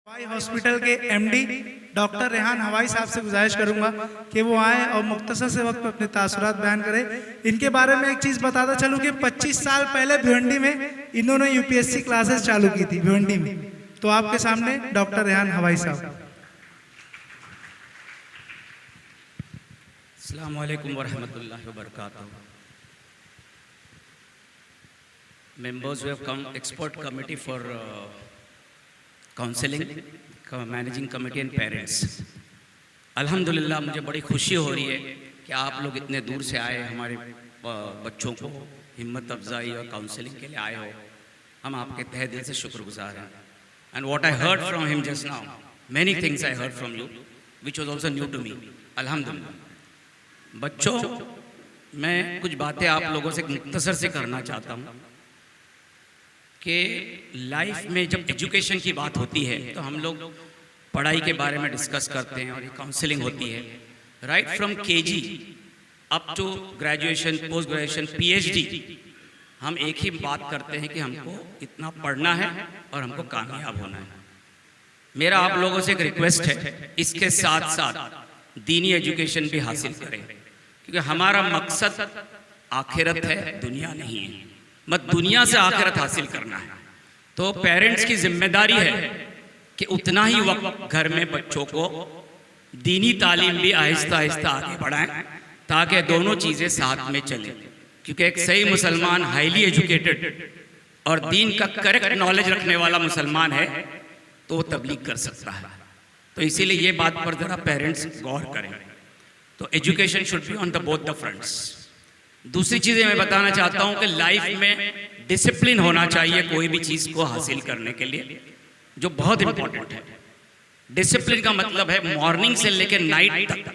हवाई हॉस्पिटल के MD doctor Rehan हवाई साहब से गुजारिश करूंगा कि वो आए और मुख्तसर से वक्त पर अपने तासुरात बयान करें। इनके बारे में एक चीज़ बताता चलूं कि 25 साल पहले भिवंडी में इन्होंने यूपीएससी क्लासेस चालू की थी भिवंडी में। तो आपके सामने डॉक्टर रेहान हवाई साहब। अस्सलाम वालेकुम वरहमतुल्लाहि वबरकातुहू। Members who have come, expert committee for counselling, managing committee and parents, अल्हम्दुलिल्लाह मुझे बड़ी खुशी हो रही है कि आप लोग इतने दूर से आए, हमारे बच्चों को हिम्मत अफजाई और काउंसलिंग के लिए आए हो। हम आपके तहे दिल से शुक्रगुजार हैं। And what I heard from him just now, many things I heard from you which was also new to me. अल्हम्दुलिल्लाह। बच्चों, मैं कुछ बातें आप लोगों से मुख्तसर से करना चाहता हूँ कि लाइफ में जब एजुकेशन की बात होती है तो हम लोग पढ़ाई के बारे में डिस्कस करते हैं और ये काउंसलिंग होती है right from KG up to graduation, post graduation, PhD. हम एक ही बात करते हैं कि हमको इतना पढ़ना है और हमको कामयाब होना है। मेरा आप लोगों से एक रिक्वेस्ट है, इसके साथ साथ दीनी एजुकेशन भी हासिल करें, क्योंकि हमारा मकसद आखिरत है, दुनिया नहीं है। मत दुनिया से आखिरत हासिल करना है। तो पेरेंट्स की जिम्मेदारी है कि उतना ही वक्त घर में बच्चों को दीनी तालीम भी आहिस्ता आहिस्ता आगे बढ़ाएं ताकि दोनों चीज़ें साथ में चलें। क्योंकि एक सही मुसलमान हाईली एजुकेटेड और दीन का करेक्ट नॉलेज रखने वाला मुसलमान है तो वो तबलीग कर सकता है। तो इसीलिए ये बात पर ज़रा पेरेंट्स गौर करें। तो education should be on the both the fronts. दूसरी चीज़ें मैं बताना चाहता हूं कि लाइफ में डिसिप्लिन होना चाहिए कोई भी चीज़ को हासिल करने के लिए, जो बहुत इंपॉर्टेंट है। डिसिप्लिन का मतलब है मॉर्निंग से लेकर नाइट तक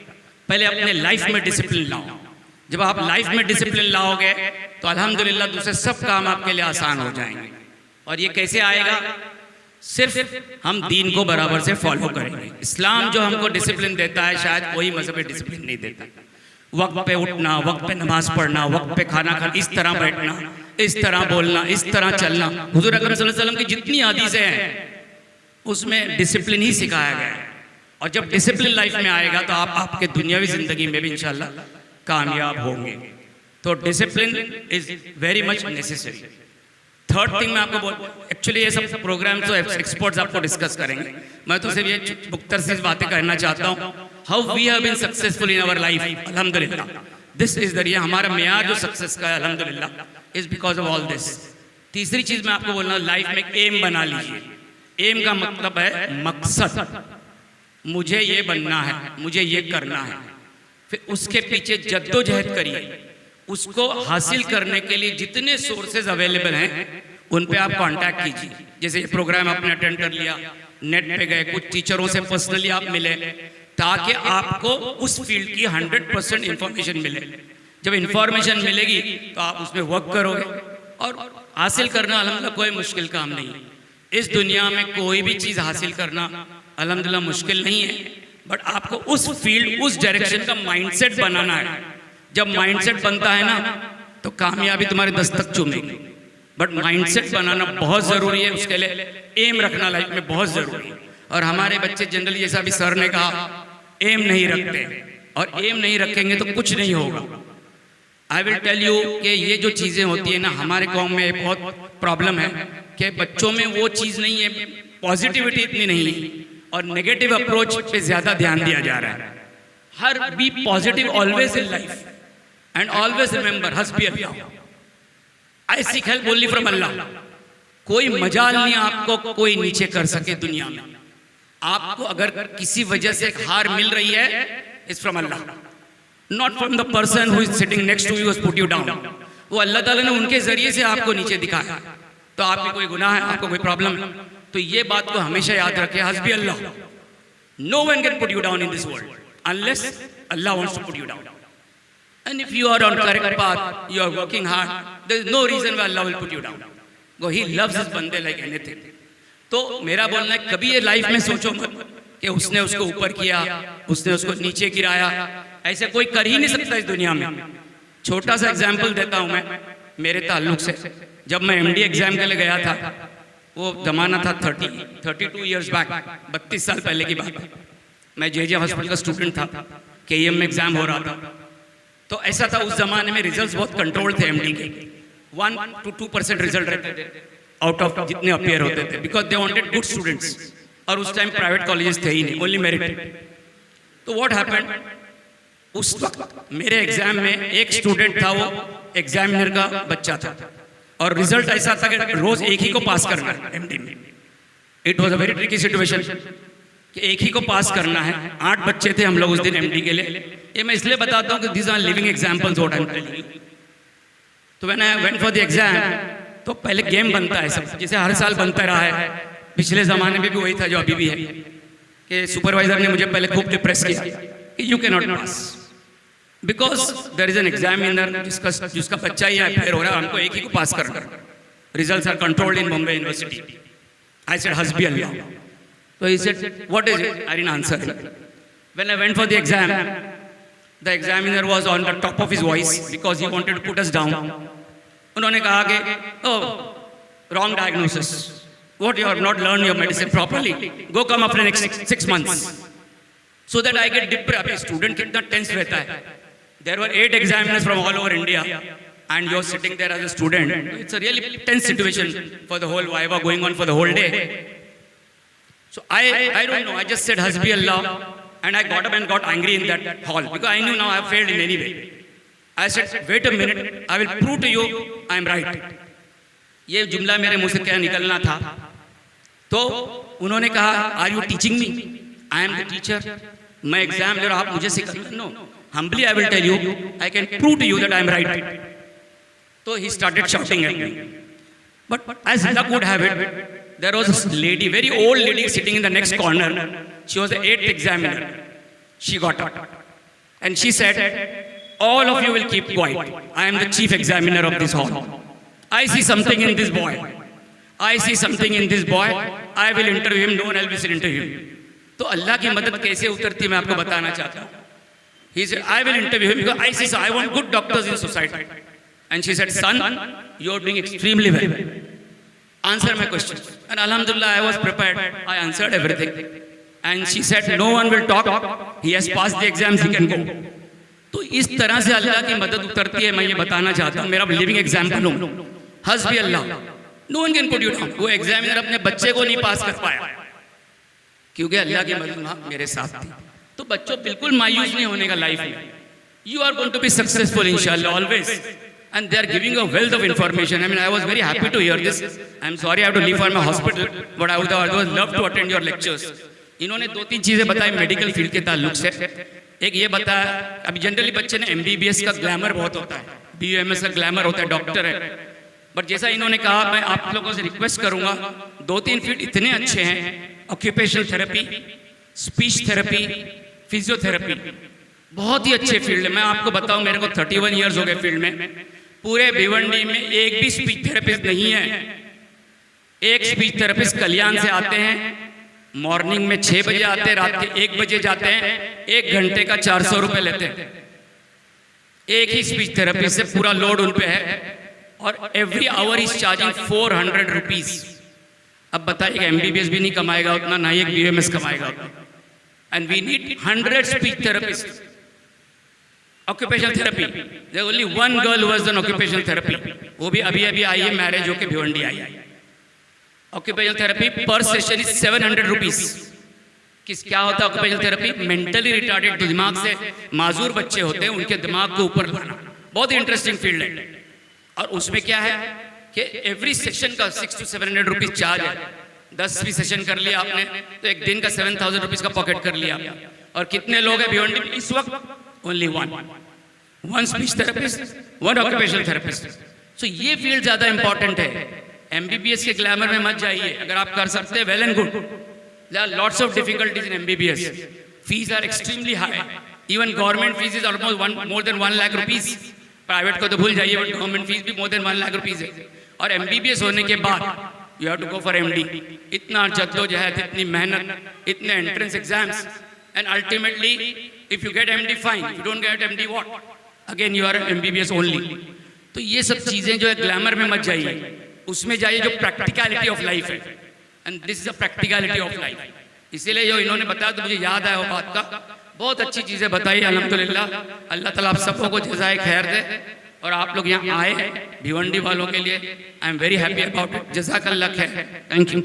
पहले अपने लाइफ में डिसिप्लिन लाओ। जब आप लाइफ में डिसिप्लिन लाओगे तो अल्हम्दुलिल्लाह दूसरे सब काम आपके लिए आसान हो जाएंगे। और ये कैसे आएगा? सिर्फ हम दीन को बराबर से फॉलो करेंगे। इस्लाम जो हमको डिसिप्लिन देता है शायद कोई मजहब डिसिप्लिन नहीं देता। वक्त पे उठना, वक्त पे नमाज पढ़ना, वक्त पे खाना खाना, इस तरह बैठना, इस तरह बोलना, इस तरह चलना। हुजूर अकरम सल्लल्लाहु अलैहि वसल्लम की जितनी हदीसें हैं उसमें डिसिप्लिन ही सिखाया गया है। और जब डिसिप्लिन लाइफ में आएगा तो आप आपके दुनियावी जिंदगी में भी इंशाल्लाह कामयाब होंगे। तो discipline is very much necessary. Third thing मैं आपको एक्चुअली ये सब प्रोग्राम तो एक्सपर्ट्स आपको डिस्कस करेंगे, मैं तो सिर्फ ये मुख्तर से बातें कहना चाहता हूँ। How we have been successful in our life, अल्हम्दुलिल्लाह दिस इज द रियल। हमारा मेयार जो सक्सेस का है अल्हम्दुलिल्लाह is because of all this. तीसरी चीज मैं आपको बोलना, लाइफ में एम बना लीजिए। एम का मतलब है मकसद, मुझे ये बनना है, मुझे ये करना है। फिर उसके पीछे जद्दोजहद करिए। उसको हासिल करने के लिए जितने सोर्सेज अवेलेबल हैं उन पे आप कांटेक्ट कीजिए। जैसे ये प्रोग्राम आपने अटेंड कर लिया, नेट पे गए, कुछ टीचरों से पर्सनली आप मिले ताकि आपको उस फील्ड की 100% इंफॉर्मेशन मिले। जब इंफॉर्मेशन मिलेगी तो आप उसमें वर्क करोगे और हासिल करना अल्हम्दुलिल्लाह कोई मुश्किल काम नहीं है। इस दुनिया में कोई भी चीज़ हासिल करना अल्हम्दुलिल्लाह मुश्किल नहीं है, बट आपको उस फील्ड, उस डायरेक्शन का माइंडसेट बनाना है। जब माइंडसेट बनता है ना तो कामयाबी तुम्हारे दस्तक चूमेगी। बट माइंडसेट बनाना बहुत ज़रूरी है, उसके लिए एम रखना लाइफ में बहुत ज़रूरी है। और हमारे बच्चे जनरली, जैसा भी सर ने कहा, एम नहीं रखते, और एम नहीं रखेंगे तो कुछ नहीं होगा। आई विल टेल यू कि ये जो चीज़ें होती है ना, हमारे कौम में बहुत प्रॉब्लम है कि बच्चों में वो चीज़ नहीं है, पॉजिटिविटी इतनी नहीं है और नेगेटिव अप्रोच पे ज़्यादा ध्यान दिया जा रहा है। हर be positive always in life and always remember हस्बी Allah. I seek help only from Allah. कोई मजाल नहीं आपको कोई नीचे कर सके दुनिया में। आपको अगर किसी वजह से हार मिल रही है, it's from Allah, not from the person who is sitting next to you has put you down. वो अल्लाह ताला ने उनके जरिए से आपको नीचे दिखाया। तो आपकी कोई गुनाह है, आपको कोई प्रॉब्लम है, तो ये बात को हमेशा याद रखें, हस्बी अल्लाह। No one can put you down in this world unless Allah wants to put you down. And if you are on correct path, you are working hard, there is no reason why Allah will put you down. Go, He loves His बंदे like anything. तो मेरा बोलना है, कभी ये life में सोचो मत कि उसने उसको ऊपर किया, उसने उसको नीचे गिराया। ऐसे कोई कर ही नहीं सकता इस दुनिया में। छोटा सा एग्जाम्पल देता हूँ मैं मेरे ताल्लुक से। जब मैं MD एग्जाम के लिए गया था वो जमाना था 32 ईयर्स बैक, 32 साल पहले की बात है। मैं जे हॉस्पिटल का स्टूडेंट था, KEM में एग्जाम हो रहा था। तो ऐसा था, उस जमाने में रिजल्ट्स बहुत कंट्रोल थे MD के, 1 to 2% रिजल्ट रहते थे आउट ऑफ जितने अपियर होते थे, because they wanted good students. और उस टाइम प्राइवेट कॉलेजेस थे ही नहीं, ओनली मेरिट। तो व्हाट हैपेंड, उस वक्त मेरे एग्जाम में एक स्टूडेंट था, वो एग्जामिनर का बच्चा था, और रिजल्ट ऐसा था कि रोज एक ही को पास करना है MD में। It was a very tricky situation कि एक ही को पास करना है। 8 बच्चे थे हम लोग उस दिन MD के लिए। ये मैं इसलिए बताता हूँ कि these are living examples what I am telling you. तो when I went for the exam, तो पहले गेम बनता है सब, जैसे हर साल बनता रहा है, पिछले जमाने में भी वही था जो अभी भी है, कि सुपरवाइजर ने मुझे पहले खूब डिप्रेस किया कि you can not pass because there is an examiner जिसका बच्चा ही अफेयर हो रहा है, हमको एक ही को पास करना। Results are controlled in Bombay university. I said हस्बी अल्लाह। तो he said what is it, I didn't answer. When I went for the exam, the examiner was on the top of his voice because he wanted to put us down. उन्होंने कहा कि oh wrong diagnosis, what you have not learn your medicine properly, go come after next 6 months so that I get depressed। Student कितना tense रहता है। There were 8 examiners from all over India, and you're sitting there as a student. It's a really tense situation for the whole viva going on for the whole day. So I don't know. I just said Hasbi Allah, and I got up and got angry in that hall because I knew now I have failed in any way. I said, wait a minute, I will prove to you I am right. ये जुमला मेरे मुंह से क्या निकलना था। तो उन्होंने कहा, Are you teaching me? I am the teacher. मैं एग्जाम ले रहा, आप मुझे सिखा। No, humbly I will tell you, I can prove to you that I am right. So he started shouting at me. But as luck would have it, there was a lady, very old lady sitting in the next corner. She was the 8th examiner. She got up and she said, all of you will keep quiet. I am the chief examiner of this hall. I see something in this boy. I see something in this boy. I will interview him. No one else will interview him. तो अल्लाह की मदद कैसे उतरती मैं आपको बताना चाहता हूँ। He said, I will interview him because I see, so I want good doctors in society. And she said, son, you are doing extremely well. Answer my question. And Alhamdulillah, I was prepared. I answered everything. And she said, no one will talk. He has passed the exams, he can go. तो इस तरह से अल्लाह की मदद उतरती है, मैं ये बताना चाहता हूँ। मेरा लिविंग एग्जाम्पल हूँ। हस्बी अल्लाह, no one can put you down. वो एग्जामिनर अपने बच्चे को नहीं पास कर पाया क्योंकि अल्लाह की मदद मेरे साथ थी। तो बच्चों बिल्कुल मायूस नहीं होने का लाइफ में। You are going to be successful इंशाल्लाह always, and they are giving a wealth of information. I mean I was very happy to hear this. I am sorry I have to leave for my hospital, but I would love to attend your lectures. इन्होंने 2-3 चीजें बताई medical field के ताल्लुक से। एक ये बताया, अभी जनरली बच्चे ने MBBS का ग्लैमर बहुत होता है, BUMS का ग्लैमर होता है, डॉक्टर है। बट जैसा इन्होंने कहा, मैं आप लोगों से रिक्वेस्ट करूंगा, 2-3 फील्ड इतने अच्छे हैं, occupational therapy, speech therapy, physiotherapy, बहुत ही अच्छे फील्ड है। मैं आपको बताऊं, मेरे को 31 ईयर्स हो गए फील्ड में। पूरे भिवंडी में एक भी स्पीच थेरेपिस्ट नहीं है। एक स्पीच थेरेपिस्ट कल्याण से आते हैं, मॉर्निंग में 6 बजे आते हैं, रात के 1 बजे जाते हैं, 1 घंटे का 400 रुपए लेते हैं। एक ही स्पीच थेरेपी से पूरा लोड उन पे है, और every hour is charging 400 rupees. अब बताइए, MBBS भी नहीं कमाएगा उतना, ना ही एक BUMS कमाएगा उतना। And we need 100 speech therapist. Occupational therapy, there only one girl who has done occupational therapy, वो भी अभी अभी आई है, मैरिज होके भिवंडी आई है। ऑक्यूपेशनल थेरेपी पर सेशन इज 700 रुपीज। क्या होता है ऑक्यूपेशनल थेरेपी? मेंटली रिटार्डेड, जो दिमाग से माजूर बच्चे होते हैं, उनके दिमाग को ऊपर लाना। बहुत ही इंटरेस्टिंग फील्ड है। और उसमें क्या है कि एवरी सेशन का 600 to 700 रुपीज चार्ज है। 10 भी सेशन कर लिया आपने तो एक दिन का 7000 रुपीज का पॉकेट कर लिया। और कितने लोग हैं भिवंडी में इस वक्त? Only one speech therapist, one occupational therapist. So ये फील्ड ज्यादा इंपॉर्टेंट है। MBBS के ग्लैमर में मत जाइए। अगर आप कर सकते हैं, well and good. There are lots of difficulties in MBBS। Fees are extremely high. Even government fees is almost more than 1 lakh rupees. Private को तो भूल जाइए, बट गवर्नमेंट फीस भी मोर देन 1 लाख रुपीज है। और MBBS होने के बाद you have to go for MD। इतना जद्दोजहद, इतनी मेहनत, इतने entrance exams, and ultimately if you get MD fine, you don't get MD what, again you are MBBS only. तो ये सब चीजें जो है ग्लैमर में मत जाइए। उसमें जाइए जो प्रैक्टिकलिटी ऑफ लाइफ है, and this is a practicality of life. इसीलिए जो इन्होंने बताया तो मुझे याद आया वो बात का, बहुत अच्छी चीज़ें बताई अल्हम्दुलिल्लाह। अल्लाह ताला आप सबको को जज़ाए खैर दे, और आप लोग यहाँ आए हैं भिवंडी वालों के लिए, I am very happy about it. जज़ाकल्लाह खैर, थैंक यू।